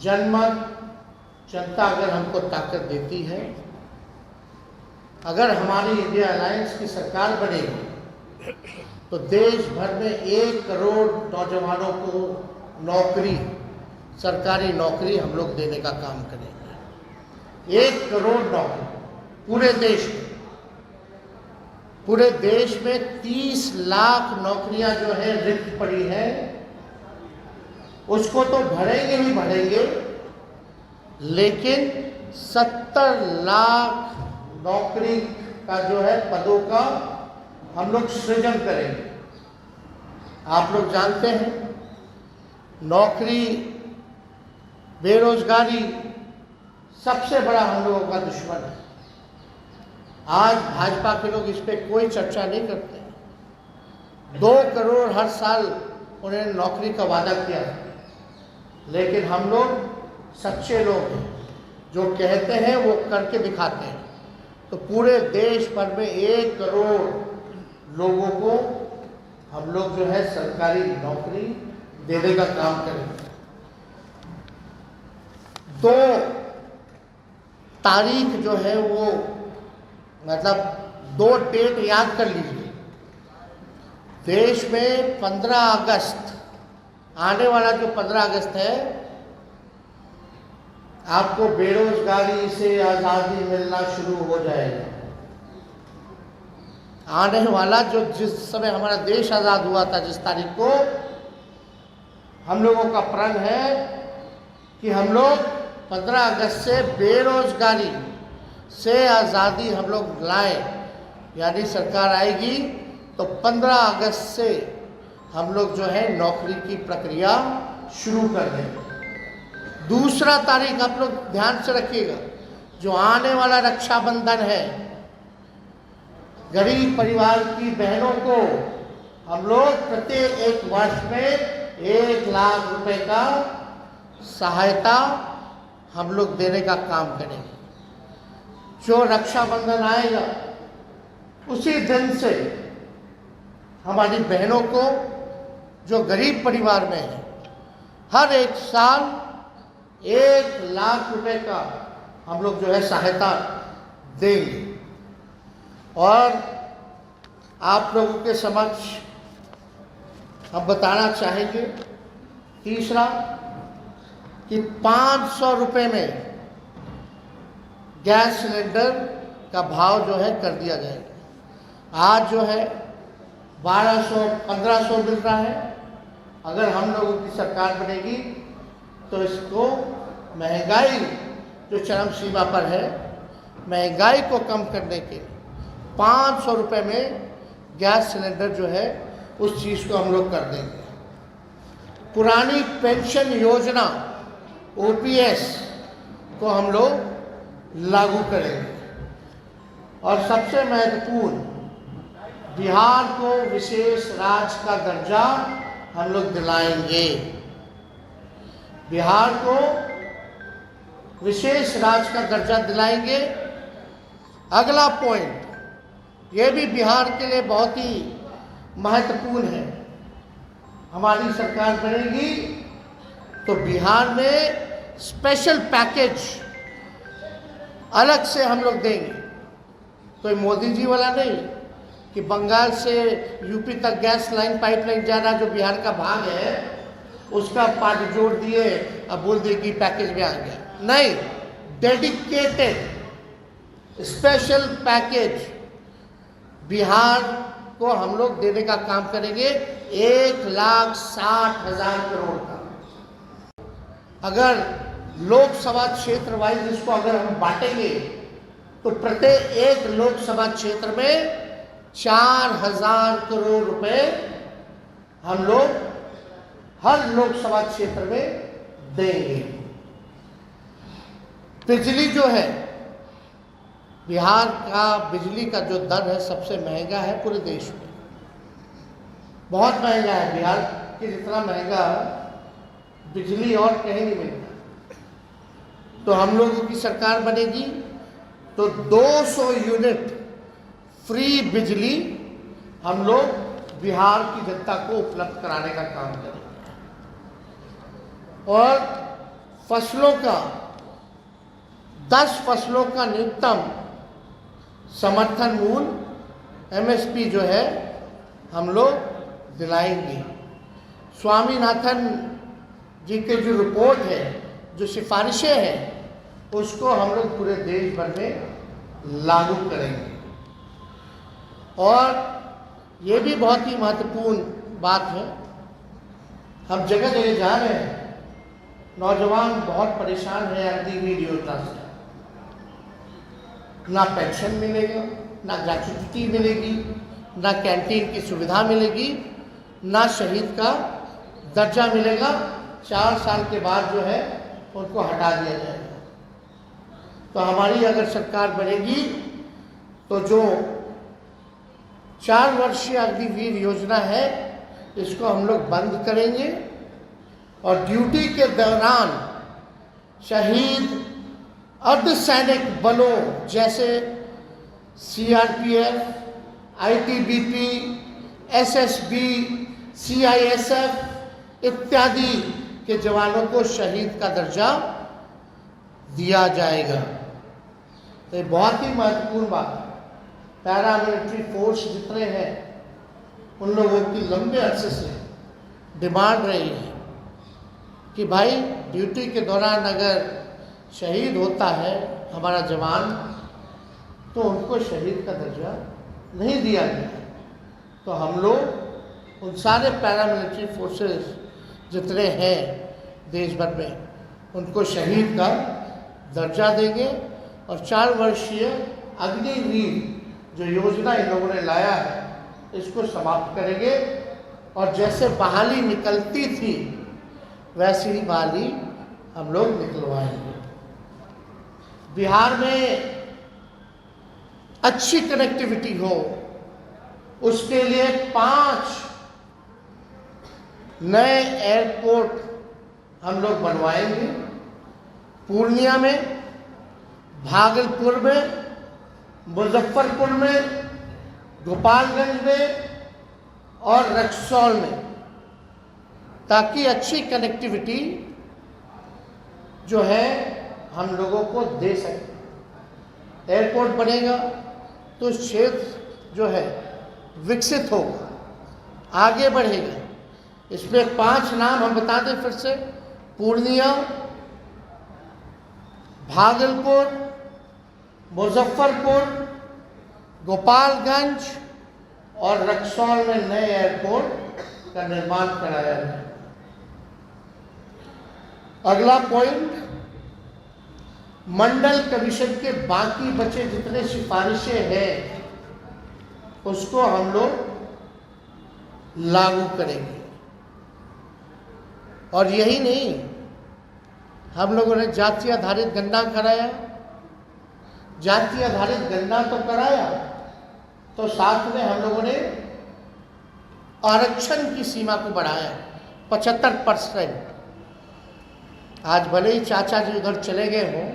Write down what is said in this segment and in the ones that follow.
जनमत, जनता अगर हमको ताकत देती है, अगर हमारी इंडिया अलायंस की सरकार बनेगी तो देश भर में 1 करोड़ नौजवानों को नौकरी, सरकारी नौकरी हम लोग देने का काम करेंगे। 1 करोड़ नौकरी पूरे देश में। पूरे देश में 30 लाख नौकरियां जो है रिक्त पड़ी है, उसको तो भरेंगे ही भरेंगे, लेकिन 70 लाख नौकरी का जो है पदों का हम लोग सृजन करेंगे। आप लोग जानते हैं नौकरी, बेरोजगारी सबसे बड़ा हम लोगों का दुश्मन है। आज भाजपा के लोग इस पे कोई चर्चा नहीं करते। 2 करोड़ हर साल उन्होंने नौकरी का वादा किया, लेकिन हम लोग सच्चे लोग हैं, जो कहते हैं वो करके दिखाते हैं। तो पूरे देश भर में 1 करोड़ लोगों को हम लोग जो है सरकारी नौकरी देने का काम करेंगे। 2 तारीख जो है वो, मतलब 2 डेट याद कर लीजिए। देश में 15 अगस्त, आने वाला जो 15 अगस्त है, आपको बेरोजगारी से आज़ादी मिलना शुरू हो जाएगा। आने वाला जो, जिस समय हमारा देश आज़ाद हुआ था, जिस तारीख को, हम लोगों का प्रण है कि हम लोग 15 अगस्त से बेरोजगारी से आज़ादी हम लोग लाएं। यानी सरकार आएगी तो 15 अगस्त से हम लोग जो है नौकरी की प्रक्रिया शुरू कर देंगे। दूसरा तारीख आप लोग ध्यान से रखिएगा, जो आने वाला रक्षाबंधन है, गरीब परिवार की बहनों को हम लोग प्रत्येक 1 वर्ष में 1 लाख रुपए का सहायता हम लोग देने का काम करेंगे। जो रक्षाबंधन आएगा उसी दिन से हमारी बहनों को, जो गरीब परिवार में है, हर 1 साल 1 लाख रुपए का हम लोग जो है सहायता देंगे। और आप लोगों के समक्ष हम बताना चाहेंगे, तीसरा, कि 500 रुपये में गैस सिलेंडर का भाव जो है कर दिया जाएगा। आज जो है 1200-1500 मिल रहा है। अगर हम लोगों की सरकार बनेगी तो इसको, महंगाई जो चरम सीमा पर है, महंगाई को कम करने के 500 रुपये में गैस सिलेंडर जो है उस चीज़ को हम लोग कर देंगे। पुरानी पेंशन योजना OPS को हम लोग लागू करेंगे। और सबसे महत्वपूर्ण, बिहार को विशेष राज्य का दर्जा हम लोग दिलाएंगे। बिहार को विशेष राज्य का दर्जा दिलाएंगे। अगला पॉइंट, ये भी बिहार के लिए बहुत ही महत्वपूर्ण है। हमारी सरकार बनेगी तो बिहार में स्पेशल पैकेज अलग से हम लोग देंगे। कोई मोदी जी वाला नहीं कि बंगाल से यूपी तक गैस लाइन, पाइपलाइन जाना जो बिहार का भाग है, उसका पार्ट जोड़ दिए, अब बोल दिए कि पैकेज में आ गया। नहीं, डेडिकेटेड स्पेशल पैकेज बिहार को हम लोग देने का काम करेंगे, 1,60,000 करोड़ का। अगर लोकसभा क्षेत्र वाइज इसको अगर हम बांटेंगे तो प्रत्येक 1 लोकसभा क्षेत्र में 4,000 करोड़ रुपए हम लोग हर लोकसभा क्षेत्र में देंगे। बिजली जो है, बिहार का बिजली का जो दर है सबसे महंगा है पूरे देश में। बहुत महंगा है, बिहार के जितना महंगा बिजली और कहीं नहीं मिलता। तो हम लोगों की सरकार बनेगी तो 200 यूनिट फ्री बिजली हम लोग बिहार की जनता को उपलब्ध कराने का काम करेंगे। और फसलों का 10 फसलों का न्यूनतम समर्थन मूल्य एमएसपी जो है हम लोग दिलाएंगे। स्वामीनाथन जी के जो रिपोर्ट है, जो सिफारिशें हैं, उसको हम लोग पूरे देश भर में लागू करेंगे। और ये भी बहुत ही महत्वपूर्ण बात है, हम जगह जगह जा रहे हैं, नौजवान बहुत परेशान है अग्निवीर योजना से। ना पेंशन मिलेगा, ना ग्रेच्युटी मिलेगी, ना कैंटीन की सुविधा मिलेगी, ना शहीद का दर्जा मिलेगा। 4 साल के बाद जो है उनको हटा दिया जाएगा। तो हमारी अगर सरकार बनेगी तो जो 4 वर्षीय अग्निवीर योजना है इसको हम लोग बंद करेंगे और ड्यूटी के दौरान शहीद अर्धसैनिक बलों जैसे सीआरपीएफ, आईटीबीपी, एसएसबी, सीआईएसएफ इत्यादि के जवानों को शहीद का दर्जा दिया जाएगा। तो ये बहुत ही महत्वपूर्ण बात है। पैरामिलिट्री फोर्स जितने हैं उन लोगों की लंबे अरसे से डिमांड रही है कि भाई ड्यूटी के दौरान अगर शहीद होता है हमारा जवान तो उनको शहीद का दर्जा नहीं दिया गया। तो हम लोग उन सारे पैरामिलिट्री फोर्सेस जितने हैं देश भर में उनको शहीद का दर्जा देंगे और 4 वर्षीय अग्निवीर जो योजना इन लोगों ने लाया है इसको समाप्त करेंगे। और जैसे बहाली निकलती थी वैसी ही बहाली हम लोग निकलवाएंगे। बिहार में अच्छी कनेक्टिविटी हो उसके लिए 5 नए एयरपोर्ट हम लोग बनवाएंगे। पूर्णिया में, भागलपुर में, मुजफ्फरपुर में, गोपालगंज में और रक्सौल में, ताकि अच्छी कनेक्टिविटी जो है हम लोगों को दे सके। एयरपोर्ट बनेगा तो क्षेत्र जो है विकसित होगा, आगे बढ़ेगा। इसमें 5 नाम हम बता दें फिर से: पूर्णिया, भागलपुर, मुजफ्फरपुर, गोपालगंज और रक्सौल में नए एयरपोर्ट का निर्माण कराया है। अगला पॉइंट, मंडल कमीशन के बाकी बचे जितने सिफारिशें हैं उसको हम लोग लागू करेंगे। और यही नहीं, हम लोगों ने जाति आधारित गणना कराया। जाति आधारित गणना तो कराया, तो साथ में हम लोगों ने आरक्षण की सीमा को बढ़ाया 75%। आज भले ही चाचा जी उधर चले गए हों,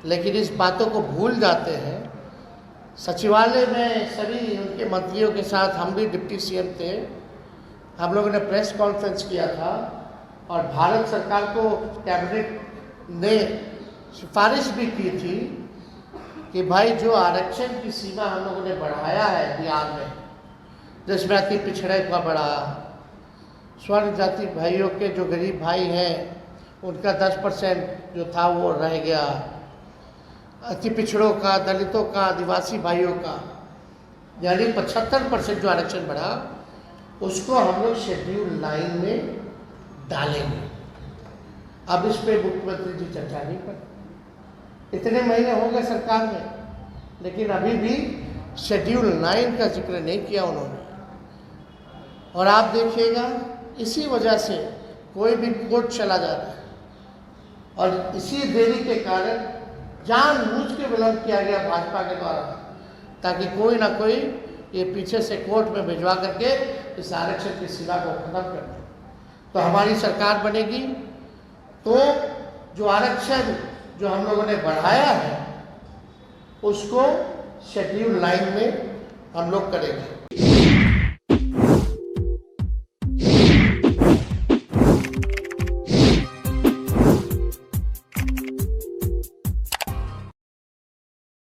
लेकिन इस बातों को भूल जाते हैं। सचिवालय में सभी उनके मंत्रियों के साथ हम भी डिप्टी सीएम थे, हम लोगों ने प्रेस कॉन्फ्रेंस किया था और भारत सरकार को कैबिनेट ने सिफारिश भी की थी कि भाई जो आरक्षण की सीमा हम लोगों ने बढ़ाया है बिहार में, जिसमें अति पिछड़े का बढ़ा, स्वर्ण जाति भाइयों के जो गरीब भाई हैं उनका 10% जो था वो रह गया, अति पिछड़ों का, दलितों का, आदिवासी भाइयों का यानी 75% जो आरक्षण बढ़ा उसको हम लोग शेड्यूल 9 में डालेंगे। अब इस पे मुख्यमंत्री जी चर्चा नहीं कर, इतने महीने हो गए सरकार में, लेकिन अभी भी शेड्यूल 9 का जिक्र नहीं किया उन्होंने। और आप देखिएगा इसी वजह से कोई भी कोर्ट चला जाता है और इसी देरी के कारण जानबूझ के विलंब किया गया भाजपा के द्वारा, ताकि कोई ना कोई ये पीछे से कोर्ट में भिजवा करके इस आरक्षण की सीमा को खत्म कर दे। तो हमारी सरकार बनेगी तो जो आरक्षण जो हम लोगों ने बढ़ाया है उसको शेड्यूल 9 में हम लोग करेंगे।